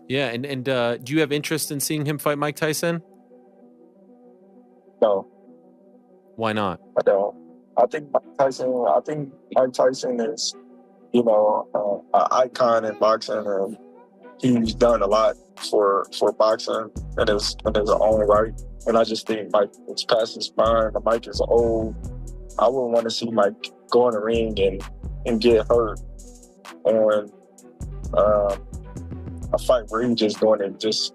Yeah, and do you have interest in seeing him fight Mike Tyson? No, Why not? I don't. I think Mike Tyson is, an icon in boxing, and he's done a lot for boxing in his own right. And I just think Mike is past his prime. Mike is old. I wouldn't want to see Mike go in the ring and get hurt on a fight where he's just doing it just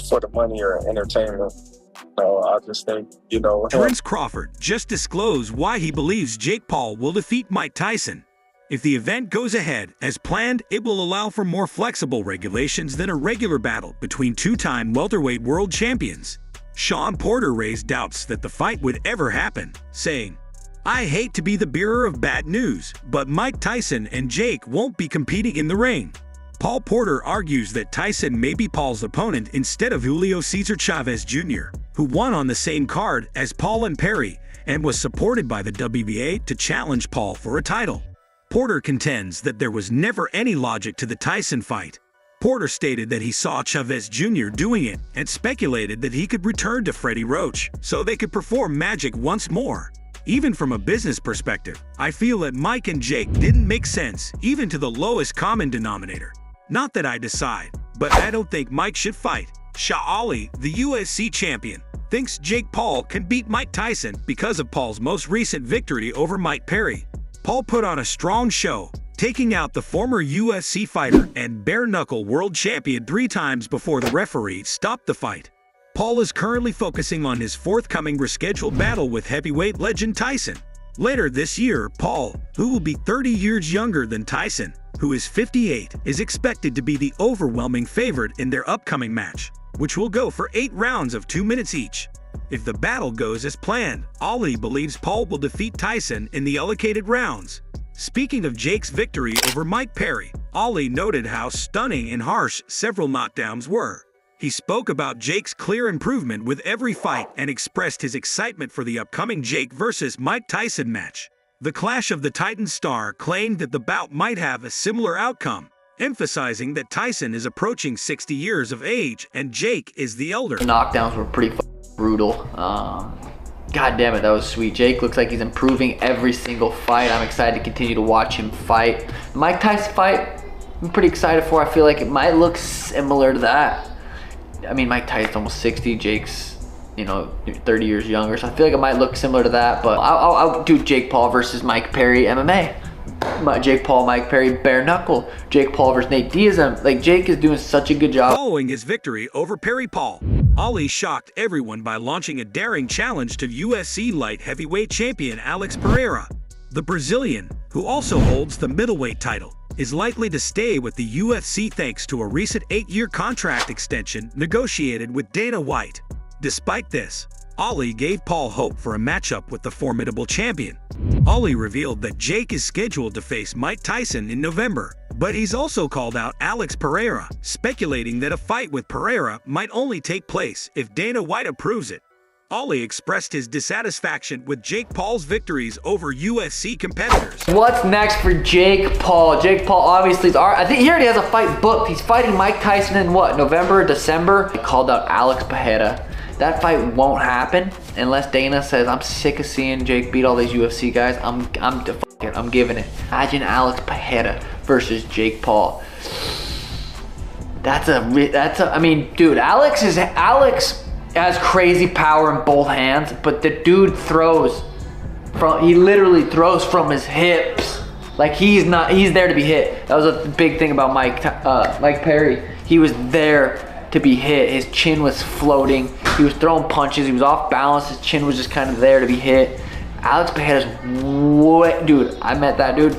for the money or entertainment. I just think, Terence Crawford just disclosed why he believes Jake Paul will defeat Mike Tyson. If the event goes ahead as planned, it will allow for more flexible regulations than a regular battle between two-time welterweight world champions. Sean Porter raised doubts that the fight would ever happen, saying, "I hate to be the bearer of bad news, but Mike Tyson and Jake won't be competing in the ring." Paul Porter argues that Tyson may be Paul's opponent instead of Julio Cesar Chavez Jr., who won on the same card as Paul and Perry and was supported by the WBA to challenge Paul for a title. Porter contends that there was never any logic to the Tyson fight. Porter stated that he saw Chavez Jr. doing it and speculated that he could return to Freddie Roach so they could perform magic once more. Even from a business perspective, I feel that Mike and Jake didn't make sense, even to the lowest common denominator. Not that I decide, but I don't think Mike should fight. Shah Ali, the UFC champion, thinks Jake Paul can beat Mike Tyson because of Paul's most recent victory over Mike Perry. Paul put on a strong show, taking out the former UFC fighter and bare-knuckle world champion 3 times before the referee stopped the fight. Paul is currently focusing on his forthcoming rescheduled battle with heavyweight legend Tyson. Later this year, Paul, who will be 30 years younger than Tyson, who is 58, is expected to be the overwhelming favorite in their upcoming match, which will go for 8 rounds of 2 minutes each. If the battle goes as planned, Ali believes Paul will defeat Tyson in the allocated rounds. Speaking of Jake's victory over Mike Perry, Ali noted how stunning and harsh several knockdowns were. He spoke about Jake's clear improvement with every fight and expressed his excitement for the upcoming Jake vs. Mike Tyson match. The Clash of the Titans star claimed that the bout might have a similar outcome, emphasizing that Tyson is approaching 60 years of age and Jake is the elder. The knockdowns were pretty brutal. God damn it, that was sweet. Jake looks like he's improving every single fight. I'm excited to continue to watch him fight. The Mike Tyson fight, I'm pretty excited for. I feel like it might look similar to that. I mean, Mike Tyson's almost 60, Jake's, 30 years younger, so I feel like it might look similar to that, but I'll do Jake Paul versus Mike Perry MMA. Jake Paul, Mike Perry, bare knuckle. Jake Paul versus Nate Diaz. Like, Jake is doing such a good job. Following his victory over Perry Paul, Ali shocked everyone by launching a daring challenge to UFC light heavyweight champion Alex Pereira. The Brazilian, who also holds the middleweight title, is likely to stay with the UFC thanks to a recent 8-year contract extension negotiated with Dana White. Despite this, Ali gave Paul hope for a matchup with the formidable champion. Ali revealed that Jake is scheduled to face Mike Tyson in November, but he's also called out Alex Pereira, speculating that a fight with Pereira might only take place if Dana White approves it. Ali expressed his dissatisfaction with Jake Paul's victories over UFC competitors. What's next for Jake Paul? Jake Paul obviously I think he already has a fight booked. He's fighting Mike Tyson in what, November, December? He called out Alex Pereira. That fight won't happen unless Dana says, I'm sick of seeing Jake beat all these UFC guys. I'm giving it. Imagine Alex Pereira versus Jake Paul. I mean, dude, Alex has crazy power in both hands, but the dude he literally throws from his hips. Like, he's there to be hit. That was a big thing about Mike Perry. He was there to be hit. His chin was floating. He was throwing punches. He was off balance. His chin was just kind of there to be hit. Alex Pereira's dude, I met that dude.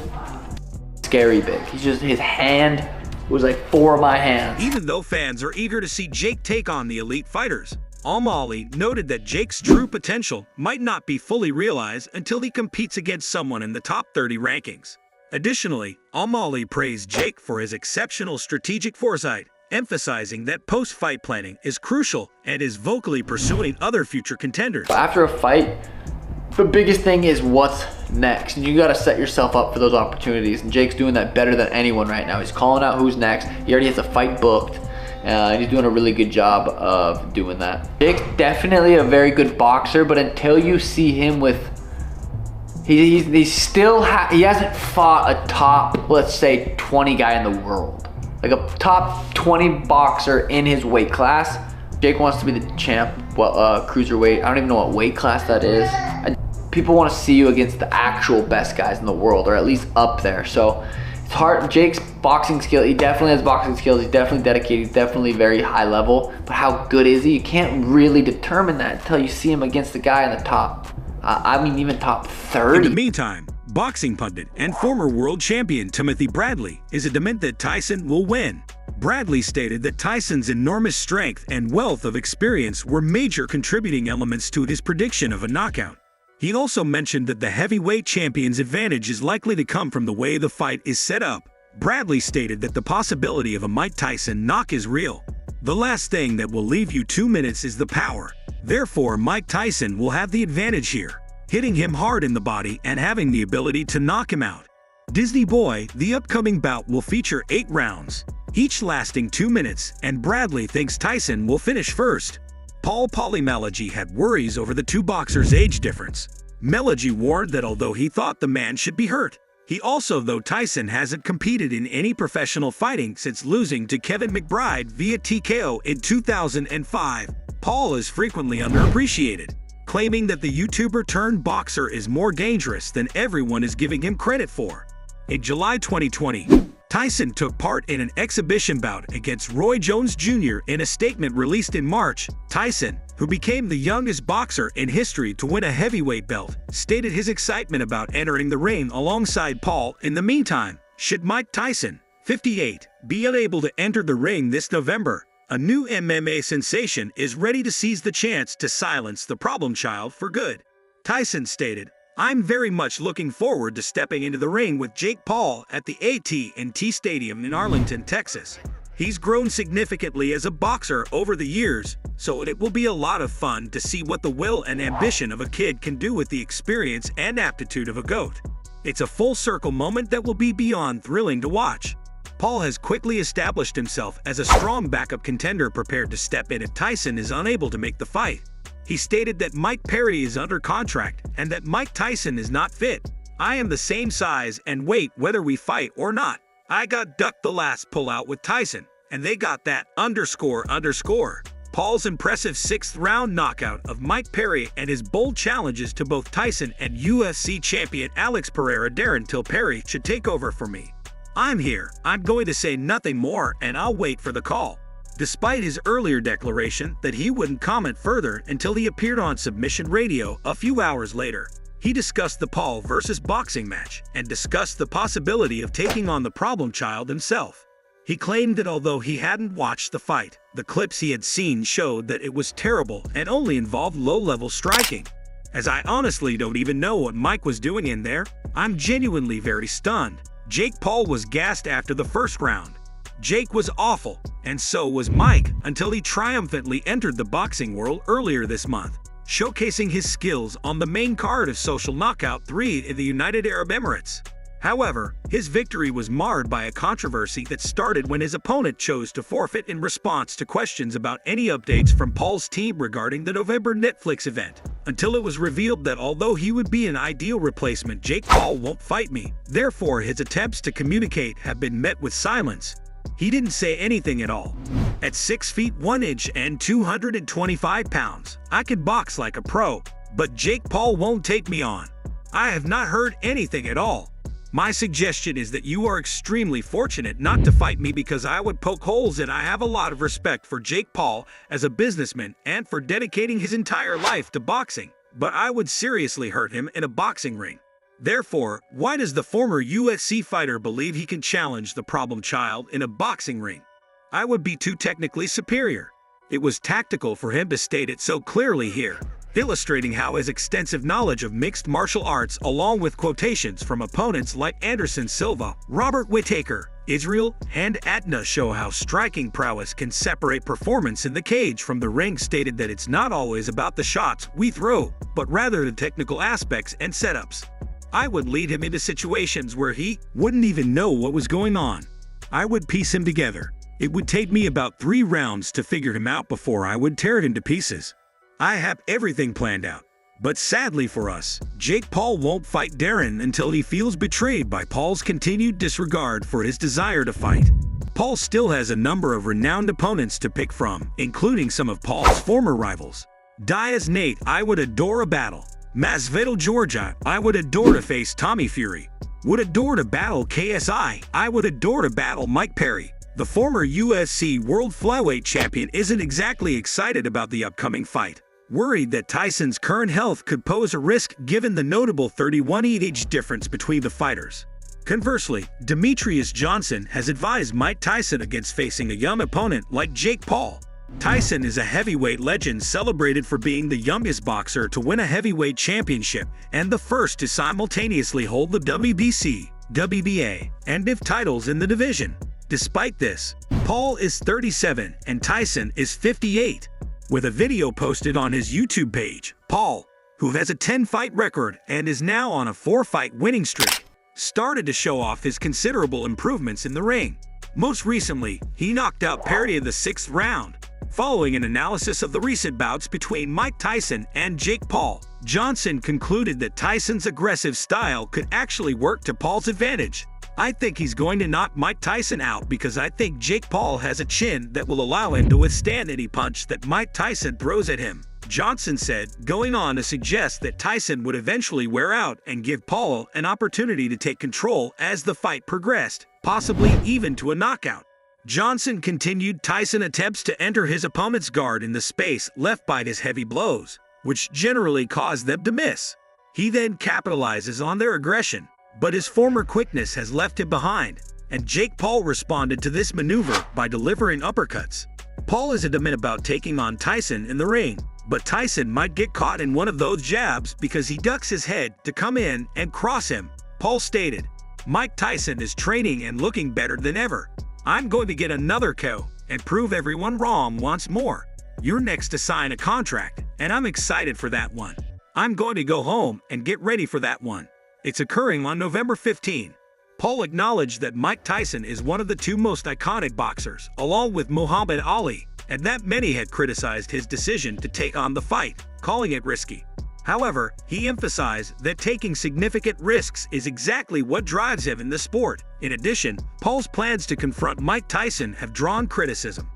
Scary big. His hand was like 4 of my hands. Even though fans are eager to see Jake take on the elite fighters, Ali noted that Jake's true potential might not be fully realized until he competes against someone in the top 30 rankings. Additionally, Ali praised Jake for his exceptional strategic foresight, emphasizing that post-fight planning is crucial and is vocally pursuing other future contenders. After a fight, the biggest thing is what's next. And you got to set yourself up for those opportunities. And Jake's doing that better than anyone right now. He's calling out who's next. He already has a fight booked. He's doing a really good job of doing that. Jake's definitely a very good boxer, but until you see him with, he hasn't fought a top, let's say, 20 guy in the world. Like a top 20 boxer in his weight class. Jake wants to be the champ, cruiserweight. I don't even know what weight class that is. People want to see you against the actual best guys in the world, or at least up there. So it's hard. Jake's boxing skill, he definitely has boxing skills. He's definitely dedicated. He's definitely very high level. But how good is he? You can't really determine that until you see him against the guy in the top. I mean, even top 30. In the meantime, boxing pundit and former world champion Timothy Bradley is adamant that Tyson will win. Bradley stated that Tyson's enormous strength and wealth of experience were major contributing elements to his prediction of a knockout. He also mentioned that the heavyweight champion's advantage is likely to come from the way the fight is set up. Bradley stated that the possibility of a Mike Tyson knock is real. The last thing that will leave you 2 minutes is the power. Therefore, Mike Tyson will have the advantage here, hitting him hard in the body and having the ability to knock him out. Disney Boy, the upcoming bout will feature 8 rounds, each lasting 2 minutes, and Bradley thinks Tyson will finish first. Paul Polymalogy had worries over the two boxers' age difference. Melogy warned that although he thought the man should be hurt, he also though Tyson hasn't competed in any professional fighting since losing to Kevin McBride via TKO in 2005. Paul is frequently underappreciated, claiming that the YouTuber-turned-boxer is more dangerous than everyone is giving him credit for. In July 2020, Tyson took part in an exhibition bout against Roy Jones Jr. In a statement released in March. Tyson, who became the youngest boxer in history to win a heavyweight belt, stated his excitement about entering the ring alongside Paul. In the meantime, should Mike Tyson, 58, be unable to enter the ring this November, a new MMA sensation is ready to seize the chance to silence the problem child for good. Tyson stated, "I'm very much looking forward to stepping into the ring with Jake Paul at the AT&T Stadium in Arlington, Texas. He's grown significantly as a boxer over the years, so it will be a lot of fun to see what the will and ambition of a kid can do with the experience and aptitude of a GOAT. It's a full-circle moment that will be beyond thrilling to watch." Paul has quickly established himself as a strong backup contender prepared to step in if Tyson is unable to make the fight. He stated that Mike Perry is under contract and that Mike Tyson is not fit. "I am the same size and weight whether we fight or not. I got ducked the last pullout with Tyson, and they got that __." Paul's impressive 6th-round knockout of Mike Perry and his bold challenges to both Tyson and UFC champion Alex Pereira. "Darren, till Perry should take over for me. I'm here. I'm going to say nothing more and I'll wait for the call." Despite his earlier declaration that he wouldn't comment further until he appeared on Submission Radio a few hours later, he discussed the Paul versus boxing match and discussed the possibility of taking on the problem child himself. He claimed that although he hadn't watched the fight, the clips he had seen showed that it was terrible and only involved low-level striking. "As I honestly don't even know what Mike was doing in there. I'm genuinely very stunned." Jake Paul was gassed after the first round. Jake was awful, and so was Mike, until he triumphantly entered the boxing world earlier this month, showcasing his skills on the main card of Social Knockout 3 in the United Arab Emirates. However, his victory was marred by a controversy that started when his opponent chose to forfeit in response to questions about any updates from Paul's team regarding the November Netflix event, until it was revealed that although he would be an ideal replacement, Jake Paul won't fight me. Therefore, his attempts to communicate have been met with silence. He didn't say anything at all. At 6 feet 1 inch and 225 pounds, I can box like a pro, but Jake Paul won't take me on. I have not heard anything at all. My suggestion is that you are extremely fortunate not to fight me because I would poke holes in. I have a lot of respect for Jake Paul as a businessman and for dedicating his entire life to boxing, but I would seriously hurt him in a boxing ring. Therefore, why does the former UFC fighter believe he can challenge the problem child in a boxing ring? I would be too technically superior. It was tactical for him to state it so clearly here, illustrating how his extensive knowledge of mixed martial arts along with quotations from opponents like Anderson Silva, Robert Whittaker, Israel, and Atna show how striking prowess can separate performance in the cage from the ring. Stated that it's not always about the shots we throw, but rather the technical aspects and setups. I would lead him into situations where he wouldn't even know what was going on. I would piece him together. It would take me about 3 rounds to figure him out before I would tear him to pieces. I have everything planned out. But sadly for us, Jake Paul won't fight Darren until he feels betrayed by Paul's continued disregard for his desire to fight. Paul still has a number of renowned opponents to pick from, including some of Paul's former rivals. Diaz Nate, I would adore a battle. Masvidal Georgia, I would adore to face Tommy Fury. Would adore to battle KSI, I would adore to battle Mike Perry. The former UFC World Flyweight Champion isn't exactly excited about the upcoming fight, worried that Tyson's current health could pose a risk given the notable 31 age difference between the fighters. Conversely, Demetrius Johnson has advised Mike Tyson against facing a young opponent like Jake Paul. Tyson is a heavyweight legend celebrated for being the youngest boxer to win a heavyweight championship and the first to simultaneously hold the WBC, WBA, and IF titles in the division. Despite this, Paul is 37 and Tyson is 58. With a video posted on his YouTube page, Paul, who has a 10-fight record and is now on a 4-fight winning streak, started to show off his considerable improvements in the ring. Most recently, he knocked out Perry in the 6th round. Following an analysis of the recent bouts between Mike Tyson and Jake Paul, Johnson concluded that Tyson's aggressive style could actually work to Paul's advantage. I think he's going to knock Mike Tyson out because I think Jake Paul has a chin that will allow him to withstand any punch that Mike Tyson throws at him, Johnson said, going on to suggest that Tyson would eventually wear out and give Paul an opportunity to take control as the fight progressed, possibly even to a knockout. Johnson continued Tyson attempts to enter his opponent's guard in the space left by his heavy blows, which generally cause them to miss. He then capitalizes on their aggression, but his former quickness has left him behind, and Jake Paul responded to this maneuver by delivering uppercuts. Paul is adamant about taking on Tyson in the ring, but Tyson might get caught in one of those jabs because he ducks his head to come in and cross him. Paul stated, "Mike Tyson is training and looking better than ever. I'm going to get another KO and prove everyone wrong once more. You're next to sign a contract, and I'm excited for that one. I'm going to go home and get ready for that one. It's occurring on November 15. Paul acknowledged that Mike Tyson is one of the 2 most iconic boxers, along with Muhammad Ali, and that many had criticized his decision to take on the fight, calling it risky. However, he emphasized that taking significant risks is exactly what drives him in the sport. In addition, Paul's plans to confront Mike Tyson have drawn criticism.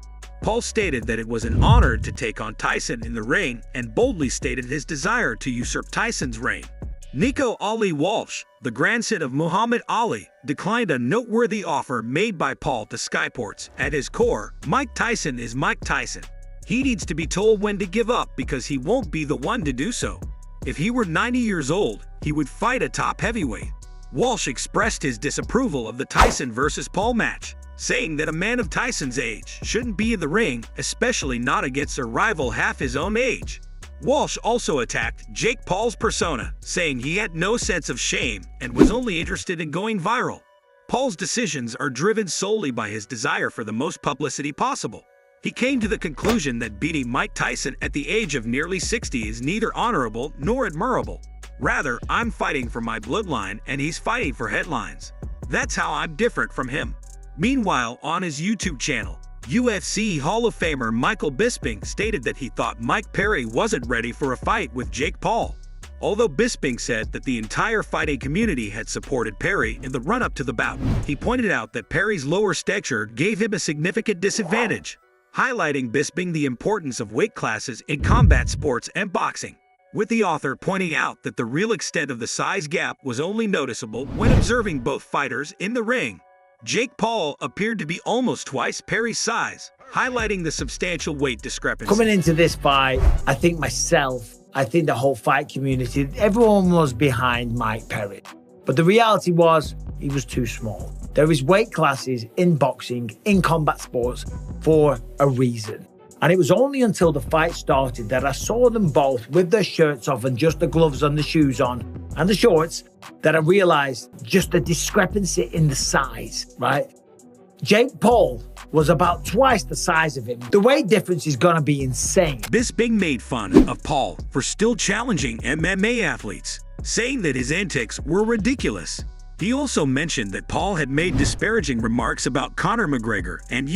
Paul stated that it was an honor to take on Tyson in the ring and boldly stated his desire to usurp Tyson's reign. Nico Ali Walsh, the grandson of Muhammad Ali, declined a noteworthy offer made by Paul to Skyports. At his core, Mike Tyson is Mike Tyson. He needs to be told when to give up because he won't be the one to do so. If he were 90 years old, he would fight a top heavyweight." Walsh expressed his disapproval of the Tyson vs. Paul match, saying that a man of Tyson's age shouldn't be in the ring, especially not against a rival half his own age. Walsh also attacked Jake Paul's persona, saying he had no sense of shame and was only interested in going viral. Paul's decisions are driven solely by his desire for the most publicity possible. He came to the conclusion that beating Mike Tyson at the age of nearly 60 is neither honorable nor admirable. Rather, I'm fighting for my bloodline and he's fighting for headlines. That's how I'm different from him. Meanwhile, on his YouTube channel, UFC Hall of Famer Michael Bisping stated that he thought Mike Perry wasn't ready for a fight with Jake Paul. Although Bisping said that the entire fighting community had supported Perry in the run-up to the bout, he pointed out that Perry's lower stature gave him a significant disadvantage, highlighting Bisping the importance of weight classes in combat sports and boxing, with the author pointing out that the real extent of the size gap was only noticeable when observing both fighters in the ring. Jake Paul appeared to be almost twice Perry's size, highlighting the substantial weight discrepancy. Coming into this fight, I think the whole fight community, everyone was behind Mike Perry. But the reality was, he was too small. There is weight classes in boxing, in combat sports, for a reason. And it was only until the fight started that I saw them both with their shirts off and just the gloves and the shoes on and the shorts that I realized just the discrepancy in the size, right? Jake Paul was about twice the size of him. The weight difference is going to be insane. Bisping made fun of Paul for still challenging MMA athletes, saying that his antics were ridiculous. He also mentioned that Paul had made disparaging remarks about Conor McGregor and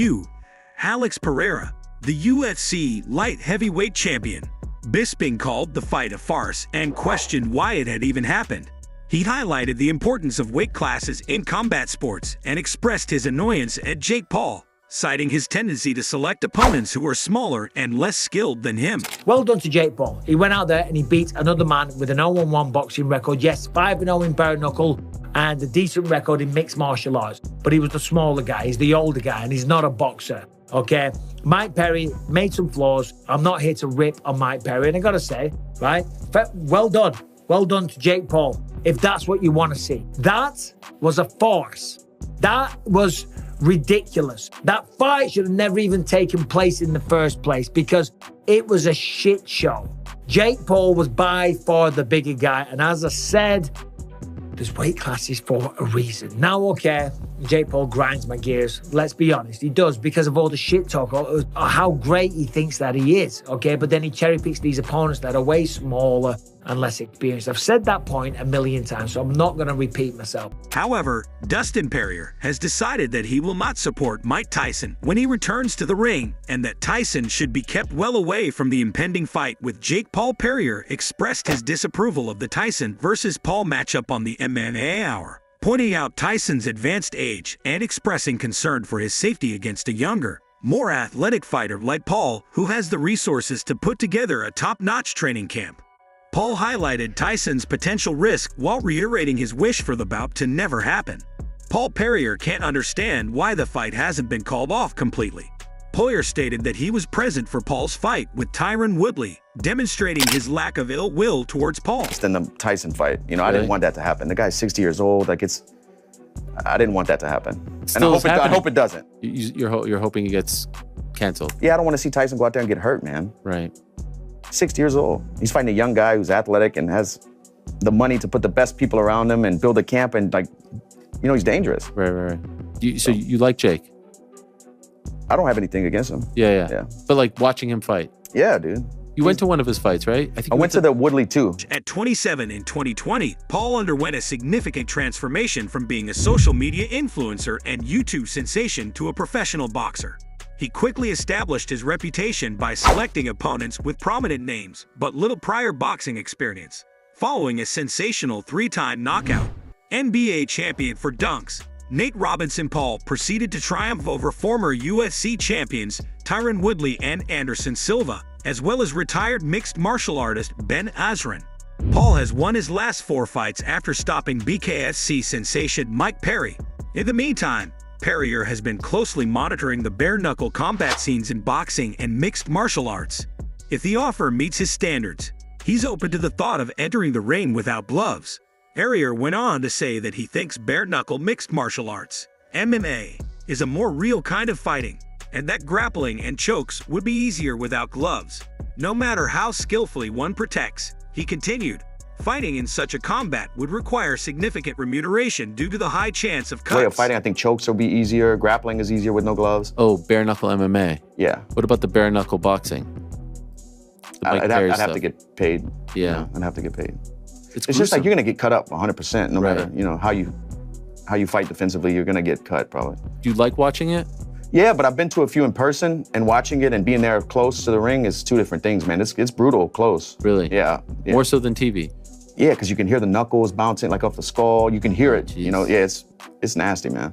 Alex Pereira, the UFC light heavyweight champion. Bisping called the fight a farce and questioned why it had even happened. He highlighted the importance of weight classes in combat sports and expressed his annoyance at Jake Paul, citing his tendency to select opponents who are smaller and less skilled than him. Well done to Jake Paul. He went out there and he beat another man with an 0-1 boxing record. Yes, 5-0 in bare knuckle and a decent record in mixed martial arts. But he was the smaller guy, he's the older guy, and he's not a boxer. Okay, Mike Perry made some flaws. I'm not here to rip on Mike Perry, and I gotta say, right, well done. Well done to Jake Paul, if that's what you want to see. That was a farce. That was ridiculous. That fight should have never even taken place in the first place because it was a shit show. Jake Paul was by far the bigger guy, and as I said, there's weight classes for a reason. Now, okay, Jake Paul grinds my gears. Let's be honest, he does because of all the shit talk or how great he thinks that he is, okay? But then he cherry picks these opponents that are way smaller and less experienced. I've said that point a million times, so I'm not going to repeat myself. However, Dustin Poirier has decided that he will not support Mike Tyson when he returns to the ring and that Tyson should be kept well away from the impending fight with Jake Paul. Poirier expressed his disapproval of the Tyson versus Paul matchup on the MMA Hour, pointing out Tyson's advanced age and expressing concern for his safety against a younger, more athletic fighter like Paul, who has the resources to put together a top-notch training camp. Paul highlighted Tyson's potential risk while reiterating his wish for the bout to never happen. Paul Poirier can't understand why the fight hasn't been called off completely. Poirier stated that he was present for Paul's fight with Tyron Woodley, demonstrating his lack of ill will towards Paul. Than the Tyson fight. You know, I didn't want that to happen. The guy's 60 years old. Like, I didn't want that to happen. And I hope it doesn't. You're hoping it gets canceled. Yeah, I don't want to see Tyson go out there and get hurt, man. Right. 60 years old. He's fighting a young guy who's athletic and has the money to put the best people around him and build a camp, and, like, you know, he's dangerous. Right. So you like Jake? I don't have anything against him. Yeah. But like watching him fight. Yeah, dude. You went to one of his fights, right? I went to the Woodley too. At 27 in 2020, Paul underwent a significant transformation from being a social media influencer and YouTube sensation to a professional boxer. He quickly established his reputation by selecting opponents with prominent names but little prior boxing experience. Following a sensational 3-time knockout, NBA champion for dunks, Nate Robinson, Paul proceeded to triumph over former UFC champions Tyron Woodley and Anderson Silva, as well as retired mixed martial artist Ben Askren. Paul has won his last 4 fights after stopping BKFC sensation Mike Perry. In the meantime, Poirier has been closely monitoring the bare-knuckle combat scenes in boxing and mixed martial arts. If the offer meets his standards, he's open to the thought of entering the ring without gloves. Poirier went on to say that he thinks bare-knuckle mixed martial arts, MMA, is a more real kind of fighting, and that grappling and chokes would be easier without gloves. No matter how skillfully one protects, he continued, fighting in such a combat would require significant remuneration due to the high chance of cuts. Way of fighting, I think chokes will be easier. Grappling is easier with no gloves. Oh, bare knuckle MMA. Yeah. What about the bare knuckle boxing? I'd have to get paid. Yeah. You know, I'd have to get paid. It's just like you're gonna get cut up 100%, no Right. matter how you fight defensively. You're gonna get cut probably. Do you like watching it? Yeah, but I've been to a few in person, and watching it and being there close to the ring is 2 different things, man. It's brutal close. Really? Yeah. More so than TV. Yeah, because you can hear the knuckles bouncing like off the skull. You can hear it. Jeez. You know, yeah, it's nasty, man.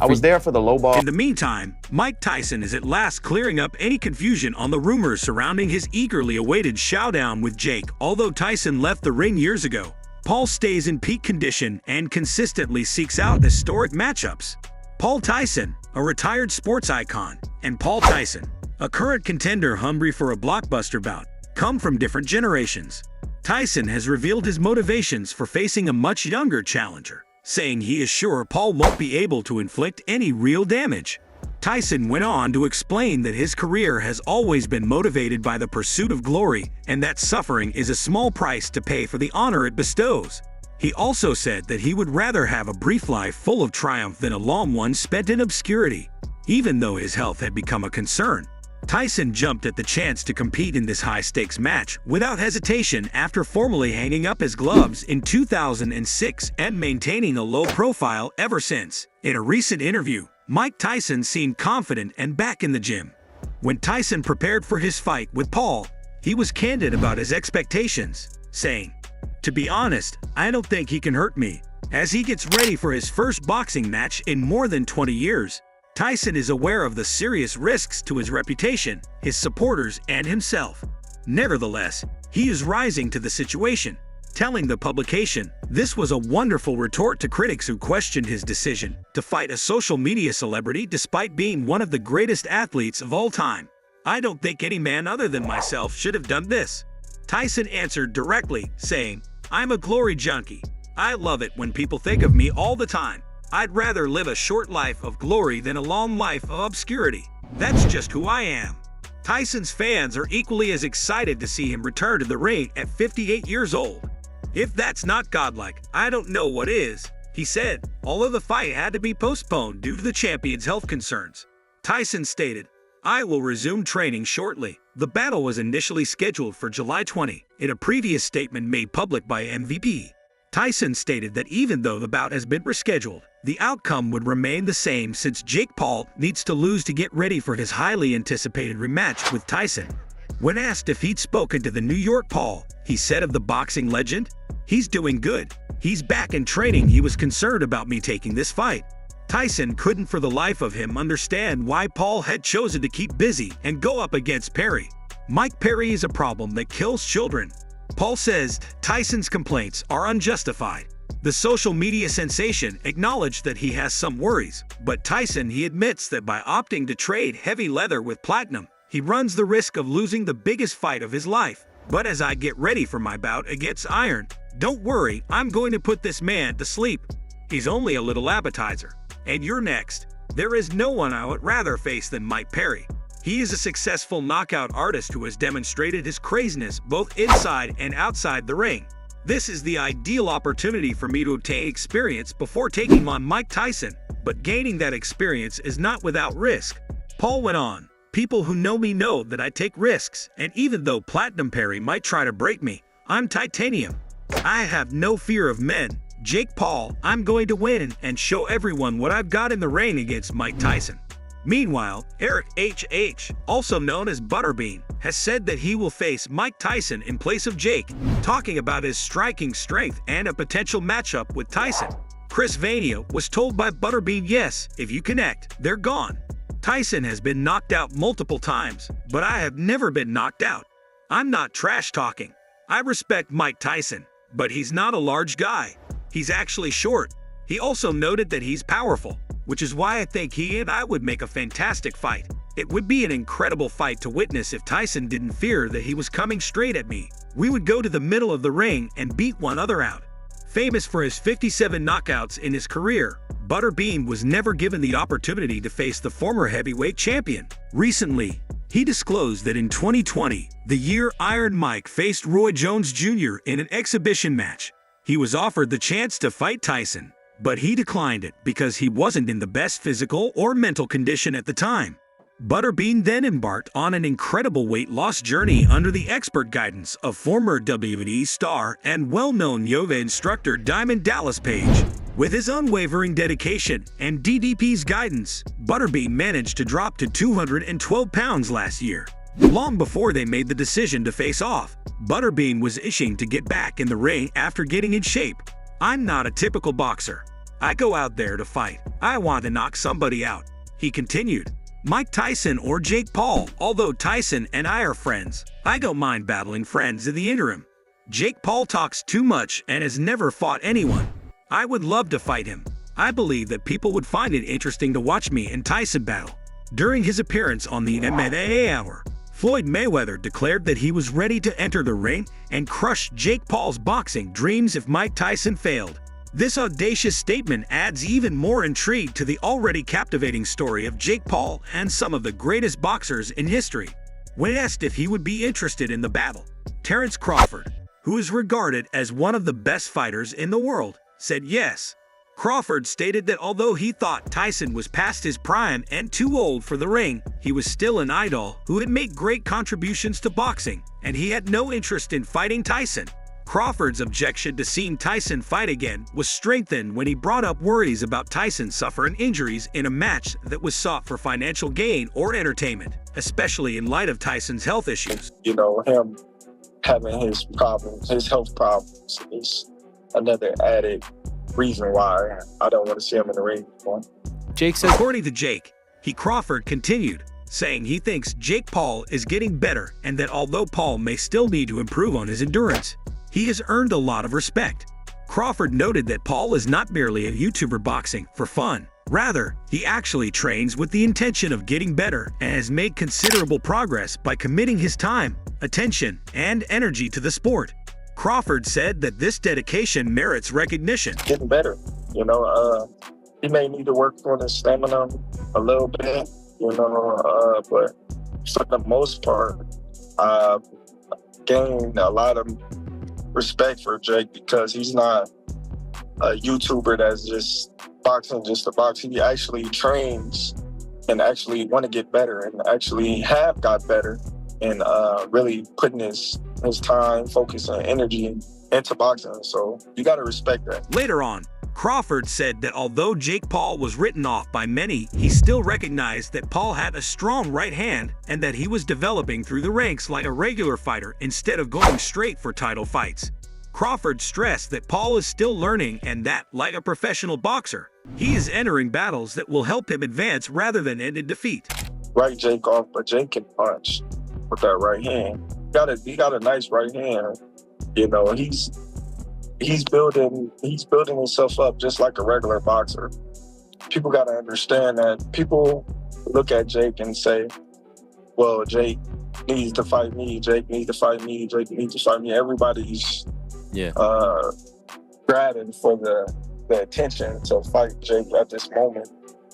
I was there for the low ball. In the meantime, Mike Tyson is at last clearing up any confusion on the rumors surrounding his eagerly awaited showdown with Jake. Although Tyson left the ring years ago, Paul stays in peak condition and consistently seeks out historic matchups. Paul Tyson, a retired sports icon, and Paul Tyson, a current contender hungry for a blockbuster bout, come from different generations. Tyson has revealed his motivations for facing a much younger challenger, saying he is sure Paul won't be able to inflict any real damage. Tyson went on to explain that his career has always been motivated by the pursuit of glory and that suffering is a small price to pay for the honor it bestows. He also said that he would rather have a brief life full of triumph than a long one spent in obscurity. Even though his health had become a concern, Tyson jumped at the chance to compete in this high-stakes match without hesitation after formally hanging up his gloves in 2006 and maintaining a low profile ever since. In a recent interview, Mike Tyson seemed confident and back in the gym. When Tyson prepared for his fight with Paul, he was candid about his expectations, saying, "To be honest, I don't think he can hurt me." As he gets ready for his first boxing match in more than 20 years, Tyson is aware of the serious risks to his reputation, his supporters, and himself. Nevertheless, he is rising to the situation, telling the publication, "This was a wonderful retort to critics who questioned his decision to fight a social media celebrity despite being one of the greatest athletes of all time. I don't think any man other than myself should have done this." Tyson answered directly, saying, "I'm a glory junkie. I love it when people think of me all the time. I'd rather live a short life of glory than a long life of obscurity. That's just who I am." Tyson's fans are equally as excited to see him return to the ring at 58 years old. "If that's not godlike, I don't know what is," he said, although the fight had to be postponed due to the champion's health concerns. Tyson stated, "I will resume training shortly." The battle was initially scheduled for July 20. In a previous statement made public by MVP, Tyson stated that even though the bout has been rescheduled, the outcome would remain the same since Jake Paul needs to lose to get ready for his highly anticipated rematch with Tyson. When asked if he'd spoken to the New York Paul, he said of the boxing legend, "He's doing good. He's back in training. He was concerned about me taking this fight." Tyson couldn't for the life of him understand why Paul had chosen to keep busy and go up against Perry. "Mike Perry is a problem that kills children." Paul says Tyson's complaints are unjustified. The social media sensation acknowledged that he has some worries, but Tyson he admits that by opting to trade heavy leather with platinum, he runs the risk of losing the biggest fight of his life. "But as I get ready for my bout against Iron, don't worry, I'm going to put this man to sleep. He's only a little appetizer. And you're next." There is no one I would rather face than Mike Perry. He is a successful knockout artist who has demonstrated his craziness both inside and outside the ring. "This is the ideal opportunity for me to obtain experience before taking on Mike Tyson, but gaining that experience is not without risk." Paul went on, "People who know me know that I take risks, and even though Platinum Perry might try to break me, I'm titanium. I have no fear of men. Jake Paul, I'm going to win and show everyone what I've got in the ring against Mike Tyson." Meanwhile, Eric H.H., also known as Butterbean, has said that he will face Mike Tyson in place of Jake, talking about his striking strength and a potential matchup with Tyson. Chris Vania was told by Butterbean, "Yes, if you connect, they're gone. Tyson has been knocked out multiple times, but I have never been knocked out. I'm not trash talking. I respect Mike Tyson, but he's not a large guy. He's actually short." He also noted that he's powerful, which is why I think he and I would make a fantastic fight. "It would be an incredible fight to witness if Tyson didn't fear that he was coming straight at me. We would go to the middle of the ring and beat one another out." Famous for his 57 knockouts in his career, Butterbean was never given the opportunity to face the former heavyweight champion. Recently, he disclosed that in 2020, the year Iron Mike faced Roy Jones Jr. in an exhibition match, he was offered the chance to fight Tyson, but he declined it because he wasn't in the best physical or mental condition at the time. Butterbean then embarked on an incredible weight loss journey under the expert guidance of former WWE star and well-known yoga instructor Diamond Dallas Page. With his unwavering dedication and DDP's guidance, Butterbean managed to drop to 212 pounds last year. Long before they made the decision to face off, Butterbean was itching to get back in the ring after getting in shape. "I'm not a typical boxer. I go out there to fight. I want to knock somebody out," he continued. "Mike Tyson or Jake Paul, although Tyson and I are friends, I don't mind battling friends in the interim. Jake Paul talks too much and has never fought anyone. I would love to fight him. I believe that people would find it interesting to watch me and Tyson battle." During his appearance on the MMA Hour, Floyd Mayweather declared that he was ready to enter the ring and crush Jake Paul's boxing dreams if Mike Tyson failed. This audacious statement adds even more intrigue to the already captivating story of Jake Paul and some of the greatest boxers in history. When asked if he would be interested in the battle, Terence Crawford, who is regarded as one of the best fighters in the world, said yes. Crawford stated that although he thought Tyson was past his prime and too old for the ring, he was still an idol who had made great contributions to boxing, and he had no interest in fighting Tyson. Crawford's objection to seeing Tyson fight again was strengthened when he brought up worries about Tyson suffering injuries in a match that was sought for financial gain or entertainment, especially in light of Tyson's health issues. You know, him having his problems, his health problems, is another added reason why I don't want to see him in the ring anymore. Jake says, According to Jake, Crawford continued, saying he thinks Jake Paul is getting better and that although Paul may still need to improve on his endurance, he has earned a lot of respect. Crawford noted that Paul is not merely a YouTuber boxing for fun. Rather, he actually trains with the intention of getting better and has made considerable progress by committing his time, attention, and energy to the sport. Crawford said that this dedication merits recognition. Getting better, you know, he may need to work on his stamina a little bit, you know, but for the most part, I've gained a lot of respect for Jake because he's not a YouTuber that's just boxing just to box. He actually trains and actually want to get better and actually have got better and really putting his time, focus, and energy into boxing. So you got to respect that. Later on, Crawford said that although Jake Paul was written off by many, he still recognized that Paul had a strong right hand and that he was developing through the ranks like a regular fighter instead of going straight for title fights. Crawford stressed that Paul is still learning and that, like a professional boxer, he is entering battles that will help him advance rather than end in defeat. Write Jake off, but Jake can punch with that right hand. He got a nice right hand. You know, he's building himself up just like a regular boxer. People got to understand that. People look at Jake and say, well, Jake needs to fight me, Jake needs to fight me, Jake needs to fight me. Everybody's grabbing for the attention to fight Jake at this moment.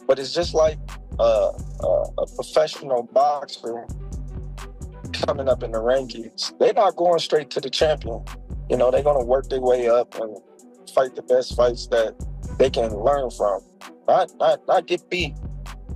But it's just like a professional boxer coming up in the rankings. They're not going straight to the champion. You know, they're going to work their way up and fight the best fights that they can learn from. Not get beat,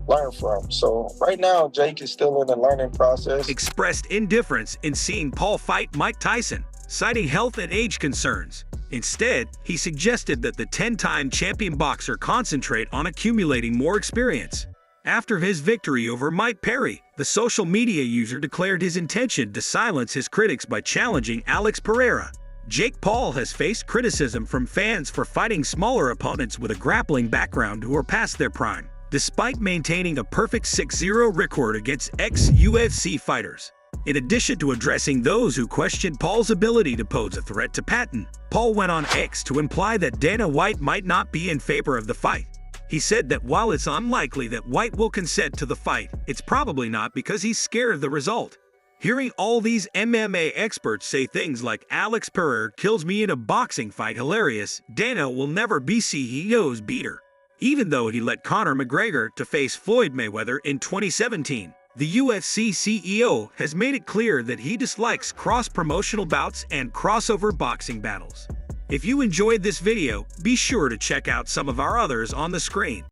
learn from. So right now, Jake is still in the learning process. Expressed indifference in seeing Paul fight Mike Tyson, citing health and age concerns. Instead, he suggested that the 10-time champion boxer concentrate on accumulating more experience. After his victory over Mike Perry, the social media user declared his intention to silence his critics by challenging Alex Pereira. Jake Paul has faced criticism from fans for fighting smaller opponents with a grappling background who are past their prime, despite maintaining a perfect 6-0 record against ex-UFC fighters. In addition to addressing those who questioned Paul's ability to pose a threat to Patton, Paul went on X to imply that Dana White might not be in favor of the fight. He said that while it's unlikely that White will consent to the fight, it's probably not because he's scared of the result. Hearing all these MMA experts say things like Alex Pereira kills me in a boxing fight hilarious, Dana will never be CEO's beater. Even though he let Conor McGregor to face Floyd Mayweather in 2017, the UFC CEO has made it clear that he dislikes cross-promotional bouts and crossover boxing battles. If you enjoyed this video, be sure to check out some of our others on the screen.